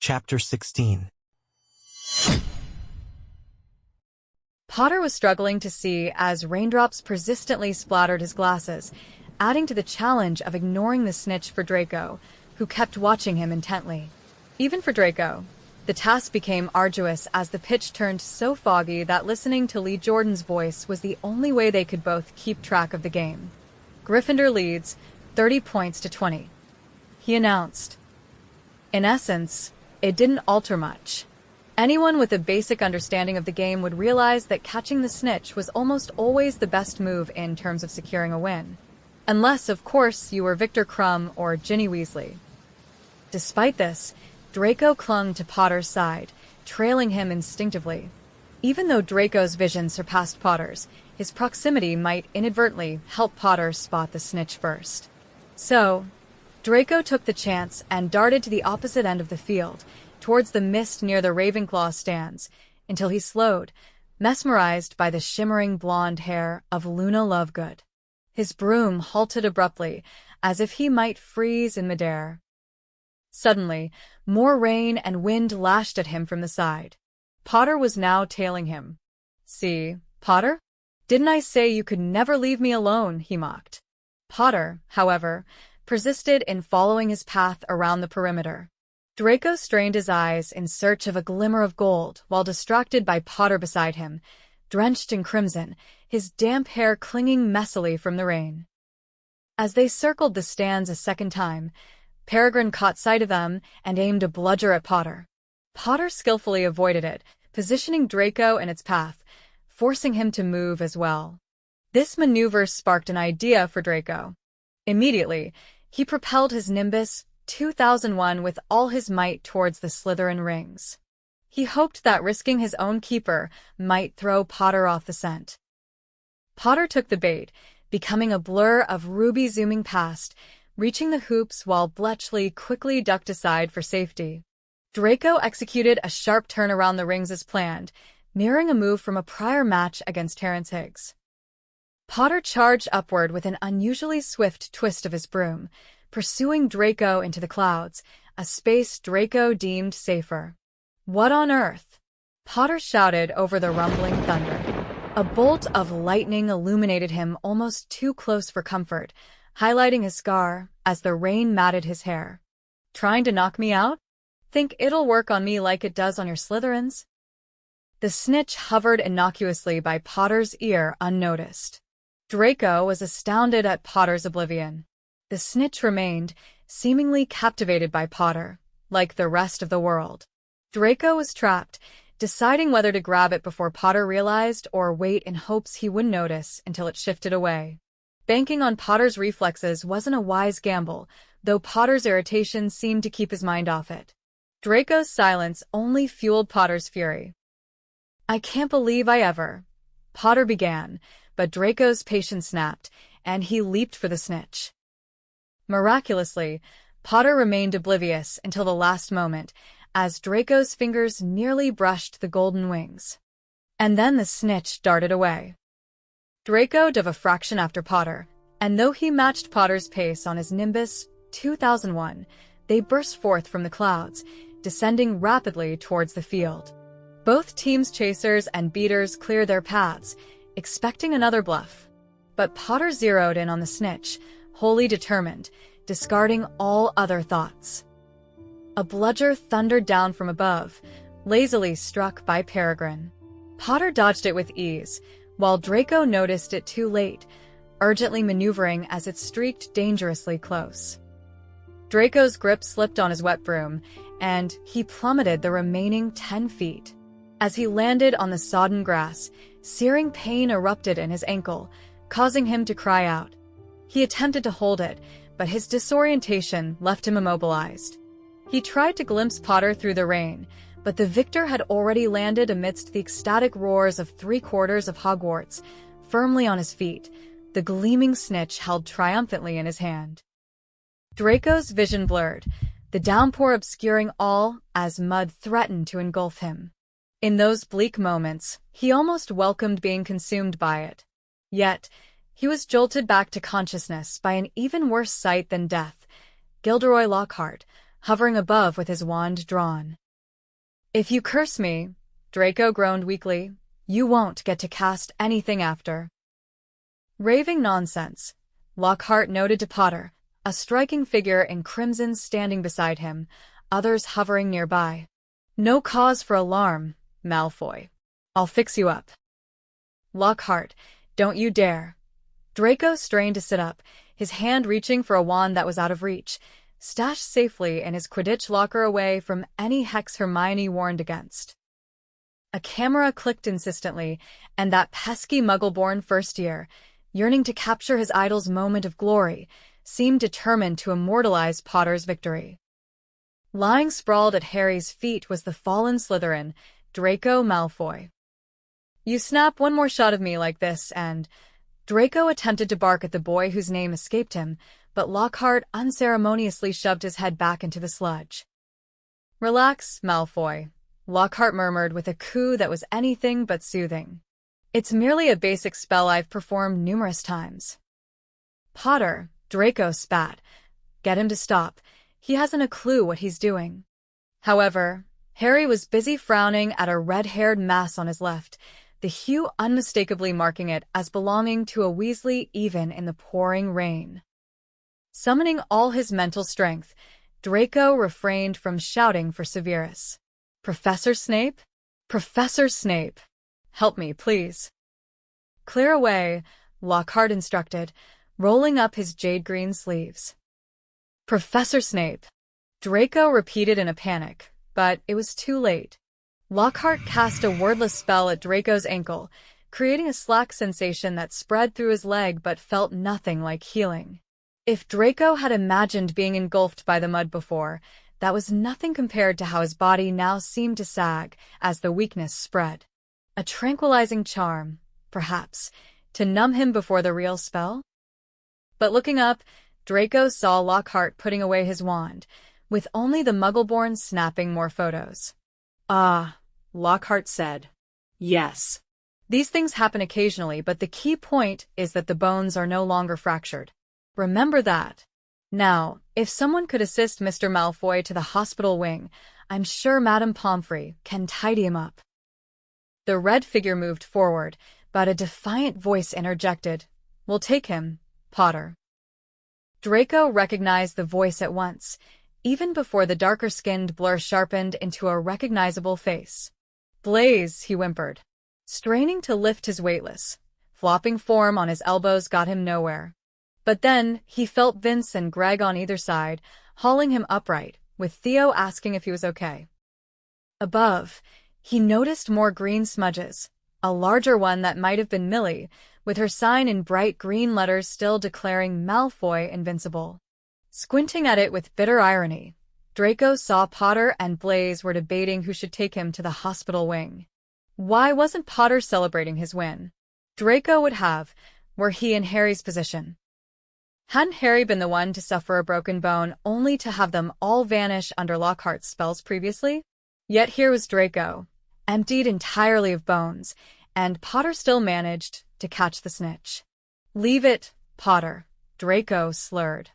Chapter 16. Potter was struggling to see as raindrops persistently splattered his glasses, adding to the challenge of ignoring the snitch for Draco, who kept watching him intently. Even for Draco, the task became arduous as the pitch turned so foggy that listening to Lee Jordan's voice was the only way they could both keep track of the game. Gryffindor leads 30 points to 20. He announced. In essence, it didn't alter much. Anyone with a basic understanding of the game would realize that catching the snitch was almost always the best move in terms of securing a win. Unless, of course, you were Victor Krum or Ginny Weasley. Despite this, Draco clung to Potter's side, trailing him instinctively. Even though Draco's vision surpassed Potter's, his proximity might inadvertently help Potter spot the snitch first. So, Draco took the chance and darted to the opposite end of the field, towards the mist near the Ravenclaw stands, until he slowed, mesmerized by the shimmering blonde hair of Luna Lovegood. His broom halted abruptly, as if he might freeze in midair. Suddenly, more rain and wind lashed at him from the side. Potter was now tailing him. "See, Potter? Didn't I say you could never leave me alone?" he mocked. Potter, however, persisted in following his path around the perimeter. Draco strained his eyes in search of a glimmer of gold while distracted by Potter beside him, drenched in crimson, his damp hair clinging messily from the rain. As they circled the stands a second time, Peregrine caught sight of them and aimed a bludger at Potter. Potter skillfully avoided it, positioning Draco in its path, forcing him to move as well. This maneuver sparked an idea for Draco. Immediately, he propelled his Nimbus 2001 with all his might towards the Slytherin rings. He hoped that risking his own keeper might throw Potter off the scent. Potter took the bait, becoming a blur of ruby zooming past, reaching the hoops while Bletchley quickly ducked aside for safety. Draco executed a sharp turn around the rings as planned, mirroring a move from a prior match against Terrence Higgs. Potter charged upward with an unusually swift twist of his broom, pursuing Draco into the clouds, a space Draco deemed safer. "What on earth?" Potter shouted over the rumbling thunder. A bolt of lightning illuminated him almost too close for comfort, highlighting his scar as the rain matted his hair. "Trying to knock me out? Think it'll work on me like it does on your Slytherins?" The snitch hovered innocuously by Potter's ear unnoticed. Draco was astounded at Potter's oblivion. The snitch remained, seemingly captivated by Potter, like the rest of the world. Draco was trapped, deciding whether to grab it before Potter realized or wait in hopes he wouldn't notice until it shifted away. Banking on Potter's reflexes wasn't a wise gamble, though Potter's irritation seemed to keep his mind off it. Draco's silence only fueled Potter's fury. "I can't believe I ever," Potter began, but Draco's patience snapped, and he leaped for the snitch. Miraculously, Potter remained oblivious until the last moment, as Draco's fingers nearly brushed the golden wings. And then the snitch darted away. Draco dove a fraction after Potter, and though he matched Potter's pace on his Nimbus 2001, they burst forth from the clouds, descending rapidly towards the field. Both teams' chasers and beaters cleared their paths, expecting another bluff. But Potter zeroed in on the snitch, wholly determined, discarding all other thoughts. A bludger thundered down from above, lazily struck by Peregrine. Potter dodged it with ease, while Draco noticed it too late, urgently maneuvering as it streaked dangerously close. Draco's grip slipped on his wet broom, and he plummeted the remaining 10 feet. As he landed on the sodden grass, searing pain erupted in his ankle, causing him to cry out. He attempted to hold it, but his disorientation left him immobilized. He tried to glimpse Potter through the rain, but the victor had already landed amidst the ecstatic roars of 3/4 of Hogwarts, firmly on his feet, the gleaming snitch held triumphantly in his hand. Draco's vision blurred, the downpour obscuring all as mud threatened to engulf him. In those bleak moments, he almost welcomed being consumed by it. Yet, he was jolted back to consciousness by an even worse sight than death. Gilderoy Lockhart, hovering above with his wand drawn. "If you curse me," Draco groaned weakly, "you won't get to cast anything after." "Raving nonsense," Lockhart noted to Potter, a striking figure in crimson standing beside him, others hovering nearby. "No cause for alarm, Malfoy. I'll fix you up." "Lockhart, don't you dare." Draco strained to sit up, his hand reaching for a wand that was out of reach, stashed safely in his Quidditch locker away from any hex Hermione warned against. A camera clicked insistently, and that pesky muggle-born first year, yearning to capture his idol's moment of glory, seemed determined to immortalize Potter's victory. Lying sprawled at Harry's feet was the fallen Slytherin, Draco Malfoy. "You snap one more shot of me like this and—" Draco attempted to bark at the boy whose name escaped him, but Lockhart unceremoniously shoved his head back into the sludge. "Relax, Malfoy," Lockhart murmured with a coo that was anything but soothing. "It's merely a basic spell I've performed numerous times." "Potter," Draco spat. "Get him to stop. He hasn't a clue what he's doing." However, Harry was busy frowning at a red-haired mass on his left, the hue unmistakably marking it as belonging to a Weasley even in the pouring rain. Summoning all his mental strength, Draco refrained from shouting for Severus. "Professor Snape? Professor Snape! Help me, please." "Clear away," Lockhart instructed, rolling up his jade-green sleeves. "Professor Snape," Draco repeated in a panic, but it was too late. Lockhart cast a wordless spell at Draco's ankle, creating a slack sensation that spread through his leg but felt nothing like healing. If Draco had imagined being engulfed by the mud before, that was nothing compared to how his body now seemed to sag as the weakness spread. A tranquilizing charm, perhaps, to numb him before the real spell? But looking up, Draco saw Lockhart putting away his wand, with only the Muggle-born snapping more photos. "Ah," Lockhart said. "Yes. These things happen occasionally, but the key point is that the bones are no longer fractured. Remember that. Now, if someone could assist Mr. Malfoy to the hospital wing, I'm sure Madame Pomfrey can tidy him up." The red figure moved forward, but a defiant voice interjected, "We'll take him, Potter." Draco recognized the voice at once, even before the darker-skinned blur sharpened into a recognizable face. "Blaze," he whimpered. Straining to lift his weightless, flopping form on his elbows got him nowhere. But then he felt Vince and Greg on either side, hauling him upright, with Theo asking if he was okay. Above, he noticed more green smudges, a larger one that might have been Millie, with her sign in bright green letters still declaring Malfoy invincible. Squinting at it with bitter irony, Draco saw Potter and Blaze were debating who should take him to the hospital wing. Why wasn't Potter celebrating his win? Draco would have, were he in Harry's position. Hadn't Harry been the one to suffer a broken bone only to have them all vanish under Lockhart's spells previously? Yet here was Draco, emptied entirely of bones, and Potter still managed to catch the snitch. "Leave it, Potter," Draco slurred.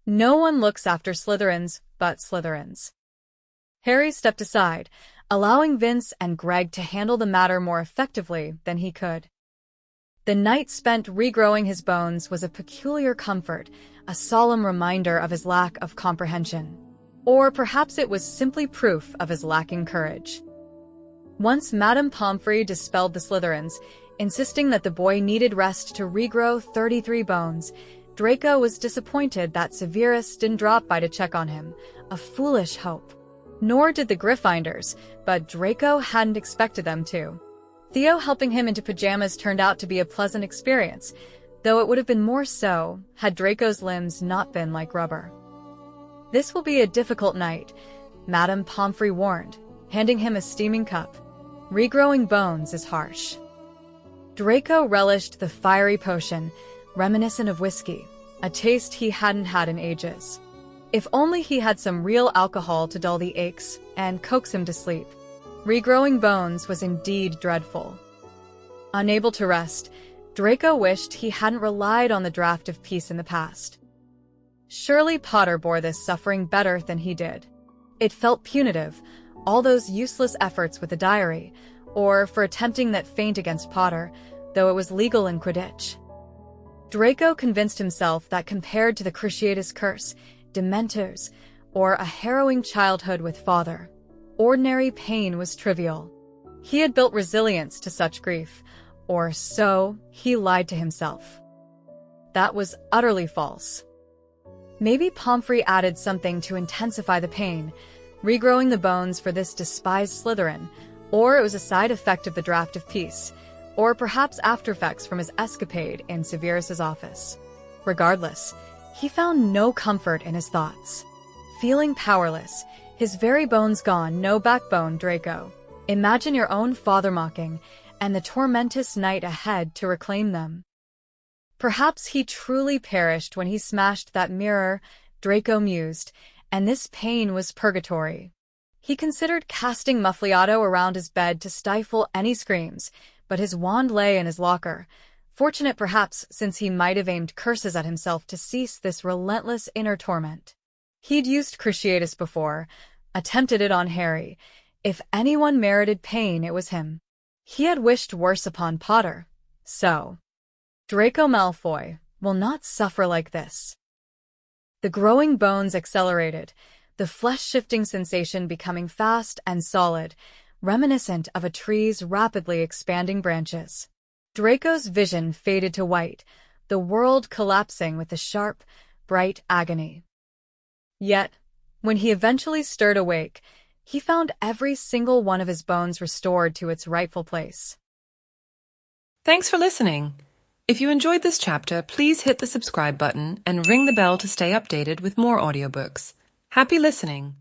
"No one looks after Slytherins but Slytherins." Harry stepped aside, allowing Vince and Greg to handle the matter more effectively than he could. The night spent regrowing his bones was a peculiar comfort, a solemn reminder of his lack of comprehension. Or perhaps it was simply proof of his lacking courage. Once Madame Pomfrey dispelled the Slytherins, insisting that the boy needed rest to regrow 33 bones, Draco was disappointed that Severus didn't drop by to check on him, a foolish hope. Nor did the Gryffindors, but Draco hadn't expected them to. Theo helping him into pajamas turned out to be a pleasant experience, though it would have been more so had Draco's limbs not been like rubber. "This will be a difficult night," Madame Pomfrey warned, handing him a steaming cup. "Regrowing bones is harsh." Draco relished the fiery potion, reminiscent of whiskey, a taste he hadn't had in ages. If only he had some real alcohol to dull the aches and coax him to sleep. Regrowing bones was indeed dreadful. Unable to rest, Draco wished he hadn't relied on the draft of peace in the past. Surely Potter bore this suffering better than he did. It felt punitive, all those useless efforts with the diary, or for attempting that feint against Potter, though it was legal in Quidditch. Draco convinced himself that compared to the Cruciatus Curse, Dementors, or a harrowing childhood with Father, ordinary pain was trivial. He had built resilience to such grief, or so he lied to himself. That was utterly false. Maybe Pomfrey added something to intensify the pain, regrowing the bones for this despised Slytherin, or it was a side effect of the draft of peace, or perhaps aftereffects from his escapade in Severus's office. Regardless, he found no comfort in his thoughts. Feeling powerless, his very bones gone, no backbone, Draco. Imagine your own father mocking, and the tormentous night ahead to reclaim them. Perhaps he truly perished when he smashed that mirror, Draco mused, and this pain was purgatory. He considered casting Muffliato around his bed to stifle any screams, but his wand lay in his locker, fortunate perhaps since he might have aimed curses at himself to cease this relentless inner torment. He'd used Cruciatus before, attempted it on Harry. If anyone merited pain, it was him. He had wished worse upon Potter, so Draco Malfoy will not suffer like this. The growing bones accelerated, the flesh-shifting sensation becoming fast and solid, reminiscent of a tree's rapidly expanding branches. Draco's vision faded to white, the world collapsing with a sharp, bright agony. Yet, when he eventually stirred awake, he found every single one of his bones restored to its rightful place. Thanks for listening. If you enjoyed this chapter, please hit the subscribe button and ring the bell to stay updated with more audiobooks. Happy listening!